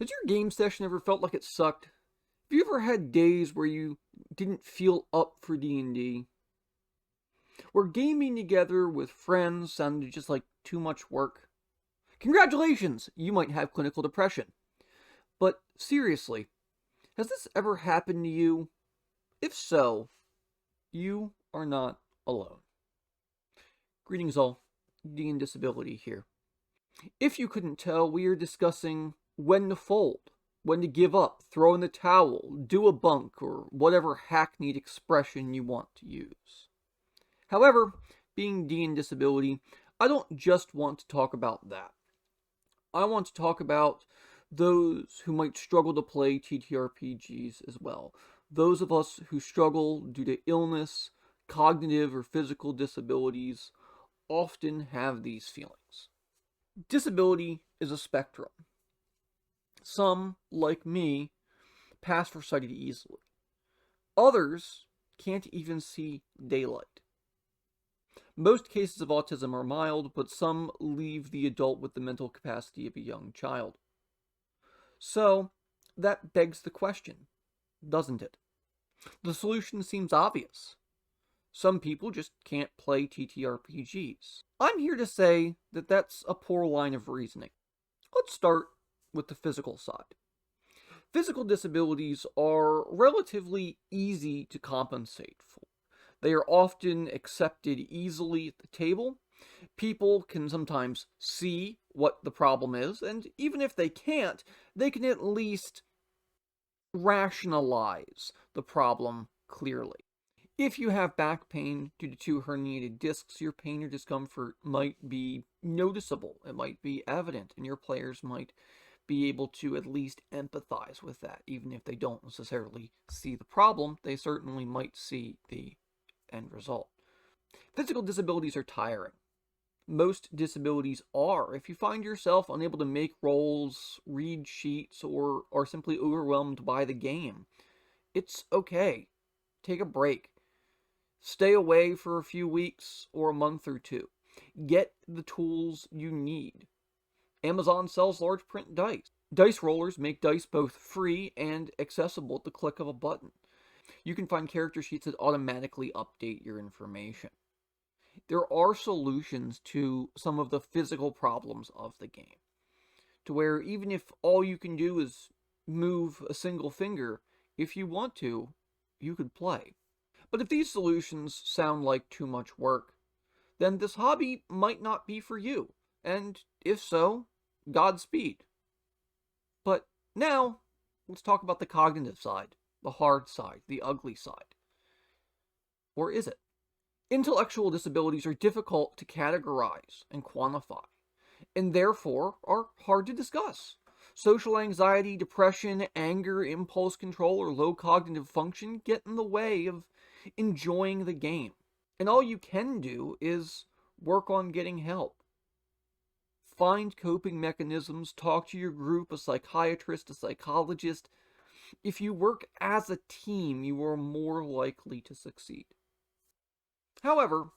Has your game session ever felt like it sucked? Have you ever had days where you didn't feel up for D&D? Where gaming together with friends sounded just like too much work? Congratulations! You might have clinical depression. But seriously, has this ever happened to you? If so, you are not alone. Greetings all, D&Disability here. If you couldn't tell, we are discussing when to fold, when to give up, throw in the towel, do a bunk, or whatever hackneyed expression you want to use. However, being D&Disability, I don't just want to talk about that. I want to talk about those who might struggle to play TTRPGs as well. Those of us who struggle due to illness, cognitive or physical disabilities, often have these feelings. Disability is a spectrum. Some, like me, pass for sighted easily. Others can't even see daylight. Most cases of autism are mild, but some leave the adult with the mental capacity of a young child. So, that begs the question, doesn't it? The solution seems obvious. Some people just can't play TTRPGs. I'm here to say that that's a poor line of reasoning. Let's start with the physical side. Physical disabilities are relatively easy to compensate for. They are often accepted easily at the table. People can sometimes see what the problem is, and even if they can't, they can at least rationalize the problem clearly. If you have back pain due to 2 herniated discs, your pain or discomfort might be noticeable. It might be evident, and your players might be able to at least empathize with that. Even if they don't necessarily see the problem, they certainly might see the end result. Physical disabilities are tiring. Most disabilities are. If you find yourself unable to make rolls, read sheets, or are simply overwhelmed by the game, it's okay. Take a break. Stay away for a few weeks or a month or two. Get the tools you need. Amazon sells large print dice. Dice rollers make dice both free and accessible at the click of a button. You can find character sheets that automatically update your information. There are solutions to some of the physical problems of the game, to where even if all you can do is move a single finger, if you want to, you could play. But if these solutions sound like too much work, then this hobby might not be for you, and if so, Godspeed. But now, let's talk about the cognitive side, the hard side, the ugly side. Or is it? Intellectual disabilities are difficult to categorize and quantify, and therefore are hard to discuss. Social anxiety, depression, anger, impulse control, or low cognitive function get in the way of enjoying the game. And all you can do is work on getting help. Find coping mechanisms, talk to your group, a psychiatrist, a psychologist. If you work as a team, you are more likely to succeed. However,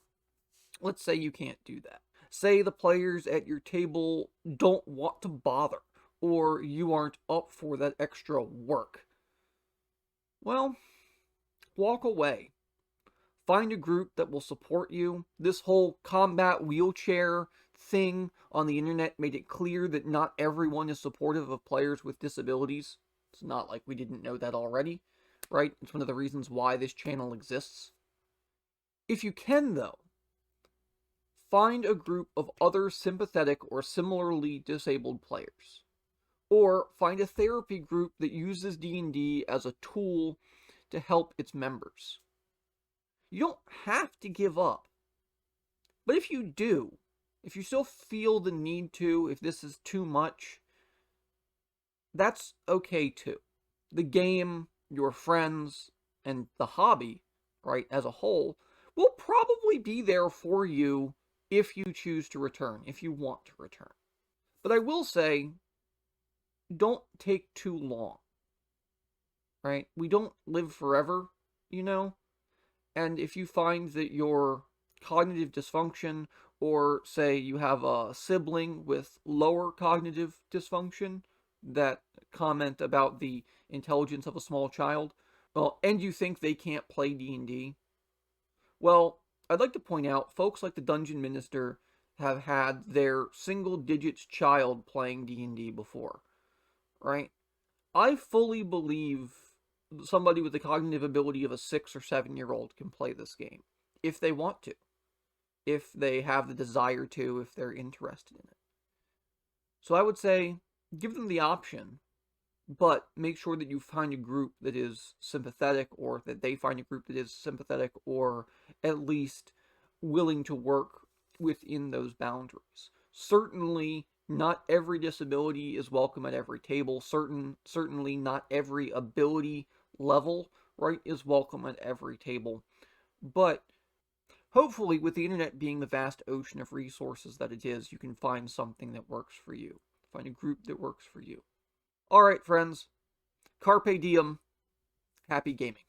let's say you can't do that. Say the players at your table don't want to bother, or you aren't up for that extra work. Well, walk away. Find a group that will support you. This whole combat wheelchair thing on the internet made it clear that not everyone is supportive of players with disabilities. It's not like we didn't know that already, right? It's one of the reasons why this channel exists. If you can, though, find a group of other sympathetic or similarly disabled players. Or find a therapy group that uses D&D as a tool to help its members. You don't have to give up. But if you do, if you still feel the need to, if this is too much, that's okay too. The game, your friends, and the hobby, right, as a whole, will probably be there for you if you choose to return, if you want to return. But I will say, don't take too long, right? We don't live forever, you know? And if you find that your cognitive dysfunction, or say you have a sibling with lower cognitive dysfunction, that comment about the intelligence of a small child, well, and you think they can't play D&D, well, I'd like to point out folks like the Dungeon Minister have had their single digits child playing D&D before, right? I fully believe somebody with the cognitive ability of a 6 or 7-year-old can play this game if they want to, if they have the desire to, if they're interested in it. So I would say give them the option, but make sure that you find a group that is sympathetic, or that they find a group that is sympathetic, or at least willing to work within those boundaries. Certainly, not every disability is welcome at every table. Certainly, not every ability level, right, is welcome at every table. But hopefully, with the internet being the vast ocean of resources that it is, you can find something that works for you. Find a group that works for you. All right, friends. Carpe diem. Happy gaming.